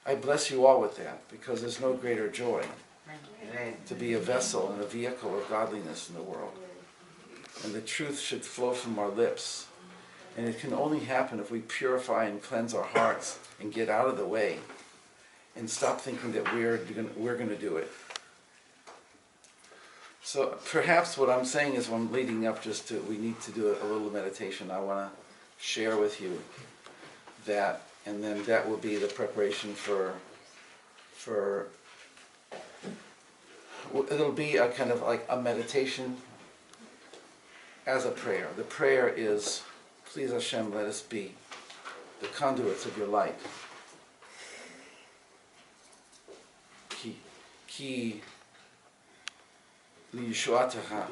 I bless you all with that, because there's no greater joy to be a vessel and a vehicle of godliness in the world. And the truth should flow from our lips. And it can only happen if we purify and cleanse our hearts and get out of the way and stop thinking that we're going to do it. So perhaps what I'm saying is, I'm leading up we need to do a little meditation. I want to share with you that, and then that will be the preparation for it'll be a kind of like a meditation as a prayer. The prayer is, please Hashem, let us be the conduits of your light. Ki liyishuataha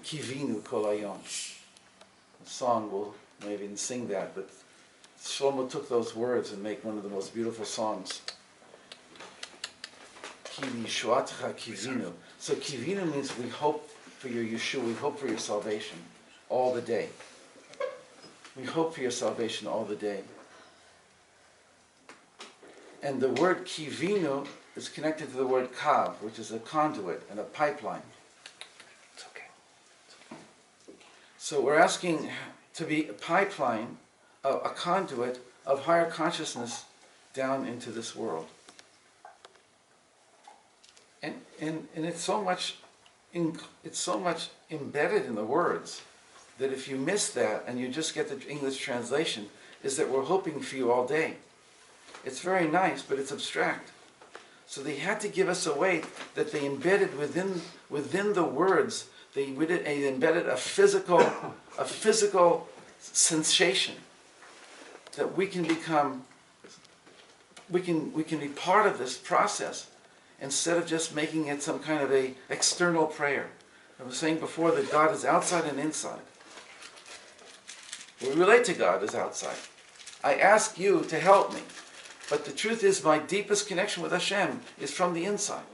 kivinu kol hayom. The song will maybe even sing that, but Shlomo took those words and made one of the most beautiful songs. Ki liyishuataha kivinu. So kivinu means we hope for your Yeshua, we hope for your salvation all the day. We hope for your salvation all the day. And the word kivinu is connected to the word kav, which is a conduit and a pipeline. It's okay. So we're asking to be a pipeline, a conduit of higher consciousness down into this world. And it's so much embedded in the words that if you miss that and you just get the English translation, is that we're hoping for you all day. It's very nice, but it's abstract. So they had to give us a way that they embedded within the words. They embedded a physical sensation that we can become. We can be part of this process instead of just making it some kind of a external prayer. I was saying before that God is outside and inside. We relate to God as outside. I ask you to help me. But the truth is, my deepest connection with Hashem is from the inside.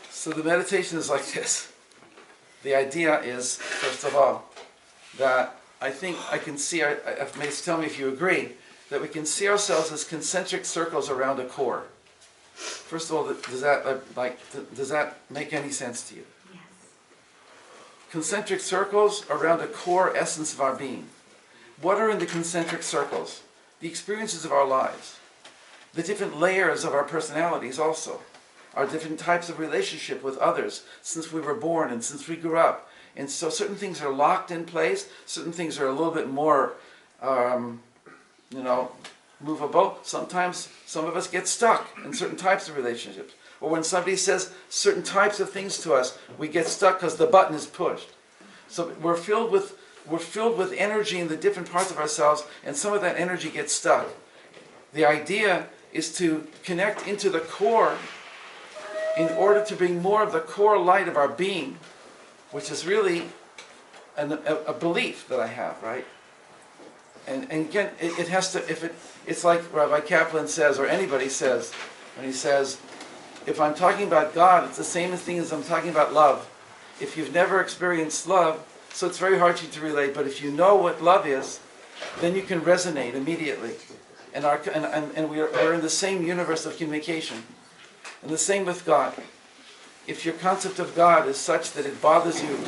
So the meditation is like this. The idea is, first of all, that I think I can see, tell me if you agree, that we can see ourselves as concentric circles around a core. First of all, does that make any sense to you? Yes. Concentric circles around a core essence of our being. What are in the concentric circles? The experiences of our lives. The different layers of our personalities also. Our different types of relationship with others since we were born and since we grew up. And so certain things are locked in place. Certain things are a little bit more, movable. Sometimes some of us get stuck in certain types of relationships. Or when somebody says certain types of things to us, we get stuck because the button is pushed. So we're filled with energy in the different parts of ourselves, and some of that energy gets stuck. The idea is to connect into the core in order to bring more of the core light of our being, which is really a belief that I have, right? And again, it has to, it's like Rabbi Kaplan says, or anybody says, when he says, if I'm talking about God, it's the same thing as I'm talking about love. If you've never experienced love, so it's very hard for you to relate, but if you know what love is, then you can resonate immediately. And we're in the same universe of communication. And the same with God. If your concept of God is such that it bothers you,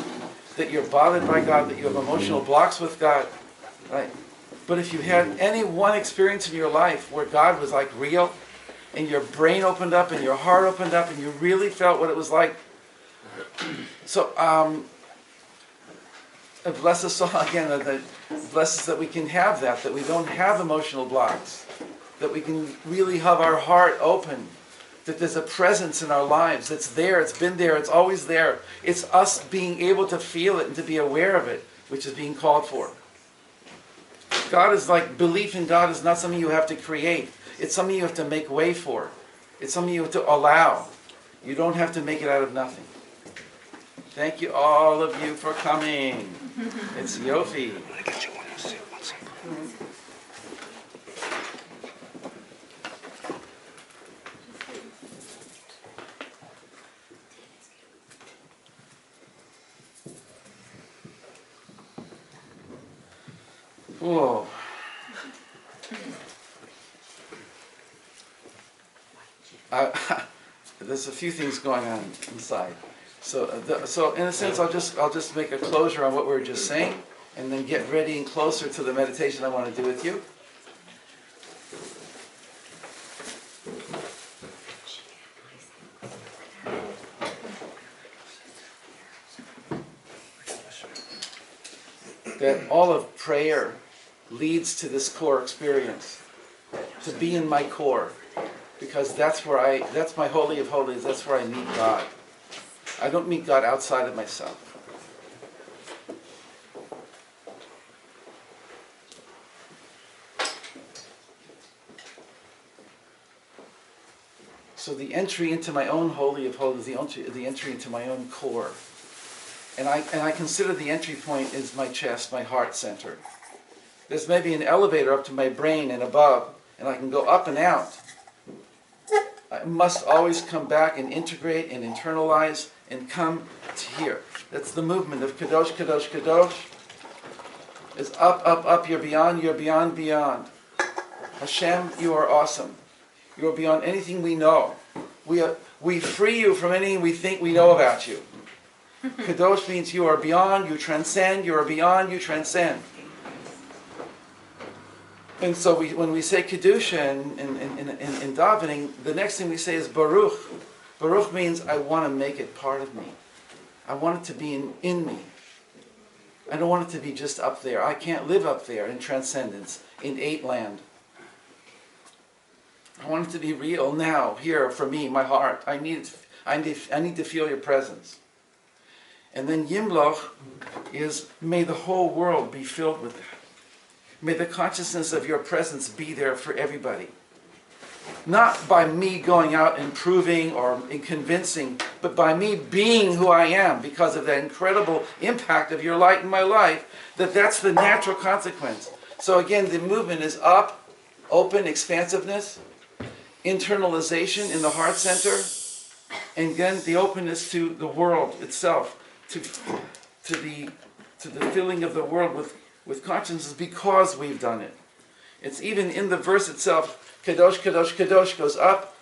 that you're bothered by God, that you have emotional blocks with God, right? But if you had any one experience in your life where God was like real, and your brain opened up, and your heart opened up, and you really felt what it was like. So, bless us all again, bless us that we can have that we don't have emotional blocks, that we can really have our heart open, that there's a presence in our lives that's there, it's been there, it's always there. It's us being able to feel it and to be aware of it, which is being called for. God is like, belief in God is not something you have to create. It's something you have to make way for. It's something you have to allow. You don't have to make it out of nothing. Thank you, all of you, for coming. It's Yofi. Whoa. There's a few things going on inside. So in a sense, I'll just make a closure on what we were just saying, and then get ready and closer to the meditation I want to do with you. That all of prayer leads to this core experience, to be in my core, because that's my holy of holies, that's where I meet God. I don't meet God outside of myself. So the entry into my own holy of holies, the entry into my own core. And I consider the entry point is my chest, my heart center. There's maybe an elevator up to my brain and above, and I can go up and out. I must always come back and integrate and internalize and come to here. That's the movement of Kadosh, Kadosh, Kadosh. Is up, up, up, you're beyond, beyond. Hashem, you are awesome. You are beyond anything we know. We free you from anything we think we know about you. Kadosh means you are beyond, you transcend, you are beyond, you transcend. And so when we say Kedusha in davening, the next thing we say is Baruch. Baruch means I want to make it part of me. I want it to be in me. I don't want it to be just up there. I can't live up there in transcendence, in eight land. I want it to be real now, here, for me, my heart. I need to feel your presence. And then Yimloch is, may the whole world be filled with that. May the consciousness of your presence be there for everybody. Not by me going out and proving or convincing, but by me being who I am because of that incredible impact of your light in my life, that's the natural consequence. So again, the movement is up, open, expansiveness, internalization in the heart center, and again, the openness to the world itself. To the filling of the world with consciousness because we've done it. It's even in the verse itself, Kadosh, Kadosh, Kadosh goes up.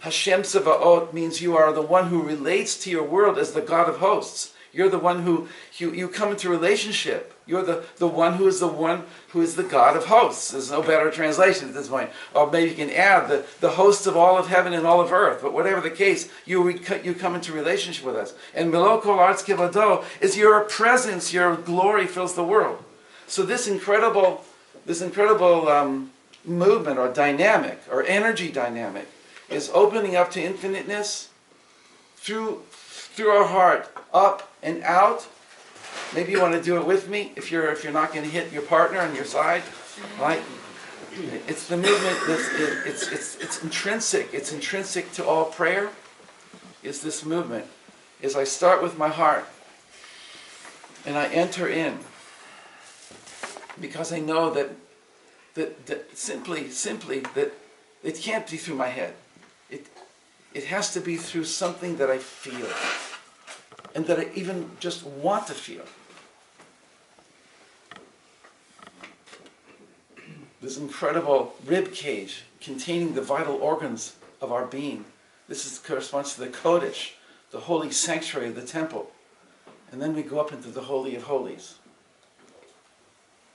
Hashem Sevaot means you are the one who relates to your world as the God of hosts. You're the one who you come into relationship. You're the one who is the God of hosts. There's no better translation at this point. Or maybe you can add the host of all of heaven and all of earth. But whatever the case, you come into relationship with us. And Melo Kol Arts Kivado is your presence, your glory fills the world. So this incredible movement or dynamic or energy dynamic is opening up to infiniteness through our heart, up and out. Maybe you want to do it with me if you're not going to hit your partner on your side, right? It's the movement. It's intrinsic. It's intrinsic to all prayer. Is this movement? Is I start with my heart and I enter in because I know that simply that it can't be through my head. It has to be through something that I feel and that I even just want to feel. This incredible rib cage containing the vital organs of our being. This corresponds to the Kodesh, the holy sanctuary of the temple. And then we go up into the Holy of Holies.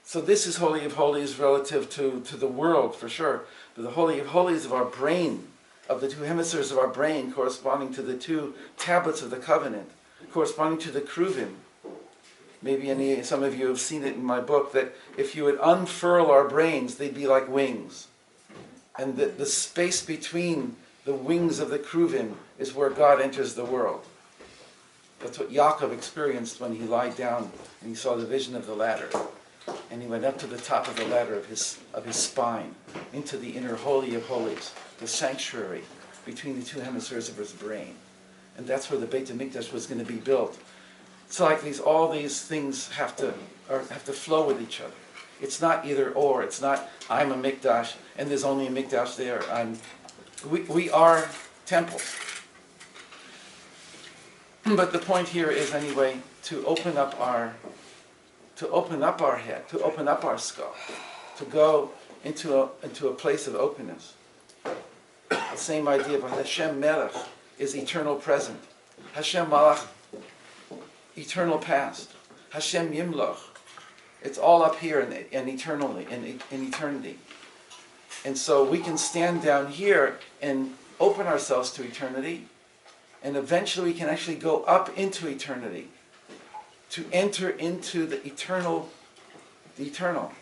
So this is Holy of Holies relative to the world, for sure. But the Holy of Holies of our brain, of the two hemispheres of our brain, corresponding to the two tablets of the covenant, corresponding to the Kruvim. Maybe some of you have seen it in my book, that if you would unfurl our brains, they'd be like wings. And the space between the wings of the Kruvim is where God enters the world. That's what Yaakov experienced when he lied down and he saw the vision of the ladder. And he went up to the top of the ladder of his spine, into the inner Holy of Holies, the sanctuary between the two hemispheres of his brain. And that's where the Beit HaMikdash was going to be built. It's like all these things have to flow with each other. It's not either or. It's not I'm a Mikdash and there's only a Mikdash there. We are temples. But the point here is anyway to open up our head, to open up our skull, to go into a place of openness. The same idea, but Hashem Melech is eternal present. Hashem Malach, eternal past. Hashem Yimloch, it's all up here and eternally, in eternity. And so we can stand down here and open ourselves to eternity, and eventually we can actually go up into eternity, to enter into the eternal.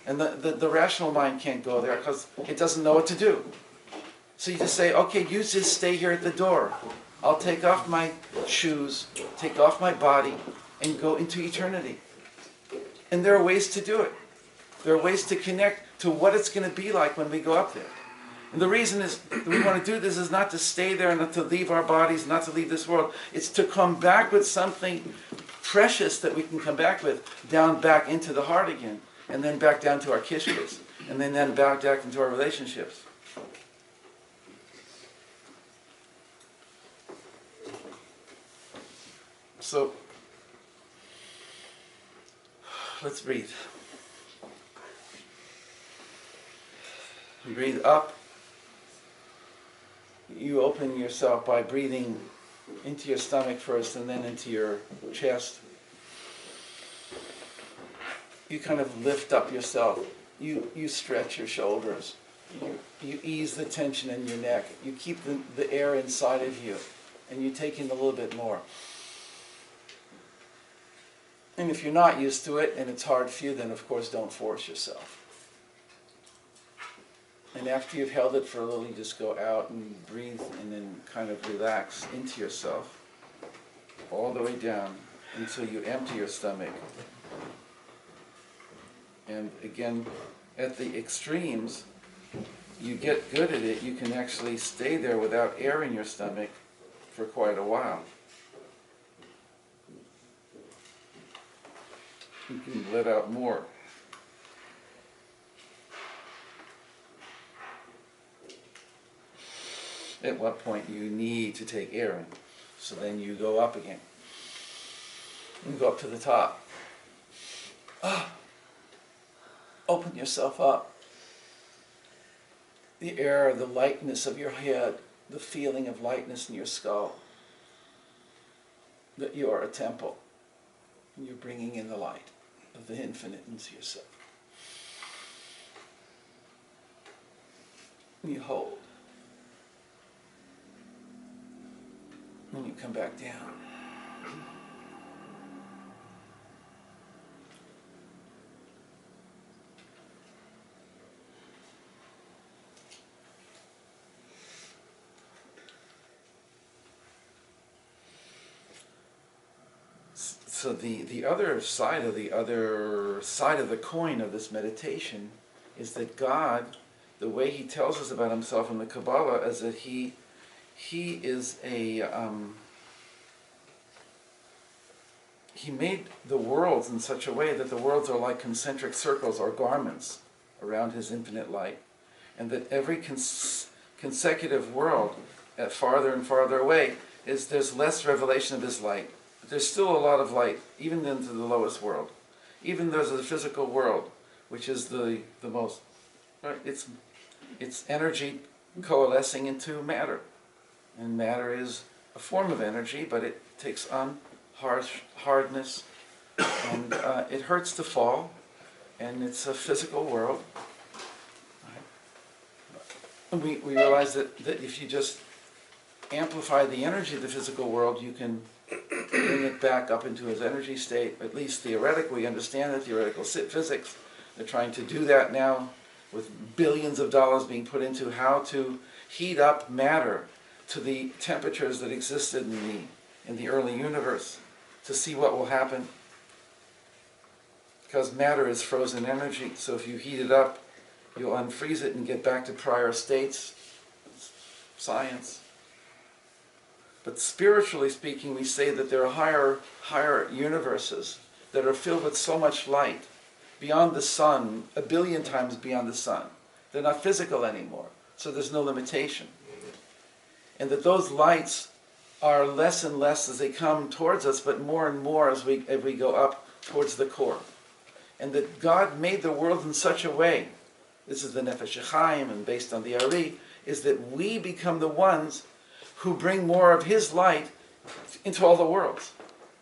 And the rational mind can't go there because it doesn't know what to do. So you just say, okay, you just stay here at the door. I'll take off my shoes, take off my body, and go into eternity. And there are ways to do it. There are ways to connect to what it's going to be like when we go up there. And the reason is we want to do this is not to stay there, not to leave our bodies, not to leave this world. It's to come back with something precious that we can come back with, down back into the heart again, and then back down to our kishkas, and then back into our relationships. So, let's breathe. Breathe up. You open yourself by breathing into your stomach first and then into your chest. You kind of lift up yourself. You stretch your shoulders. You ease the tension in your neck. You keep the air inside of you, and you take in a little bit more. And if you're not used to it and it's hard for you, then of course don't force yourself. And after you've held it for a little, you just go out and breathe and then kind of relax into yourself all the way down until you empty your stomach. And again, at the extremes, you get good at it, you can actually stay there without air in your stomach for quite a while. You can let out more. At what point you need to take air in. So then you go up again. You go up to the top. Open yourself up. The air, the lightness of your head, the feeling of lightness in your skull. That you are a temple. And you're bringing in the light of the infinite into yourself. And you hold. And you come back down. So the other side of the coin of this meditation is that God, the way He tells us about Himself in the Kabbalah, is that He is He made the worlds in such a way that the worlds are like concentric circles or garments around His infinite light, and that every consecutive world, farther and farther away, there's less revelation of His light. There's still a lot of light, even into the lowest world. Even there's a physical world, which is the most, right? It's energy coalescing into matter. And matter is a form of energy, but it takes on hardness, and it hurts to fall, and it's a physical world. Right? And we realize that if you just amplify the energy of the physical world, you can bring it back up into its energy state, at least theoretically. We understand that theoretical physics. They're trying to do that now with billions of dollars being put into how to heat up matter to the temperatures that existed in the early universe, to see what will happen. Because matter is frozen energy, so if you heat it up, you'll unfreeze it and get back to prior states. It's science. But spiritually speaking, we say that there are higher universes that are filled with so much light, beyond the sun, 1 billion times beyond the sun. They're not physical anymore, so there's no limitation. And that those lights are less and less as they come towards us, but more and more as we go up towards the core. And that God made the world in such a way this is the Nefesh Chaim and based on the Ari, is that we become the ones who bring more of his light into all the worlds.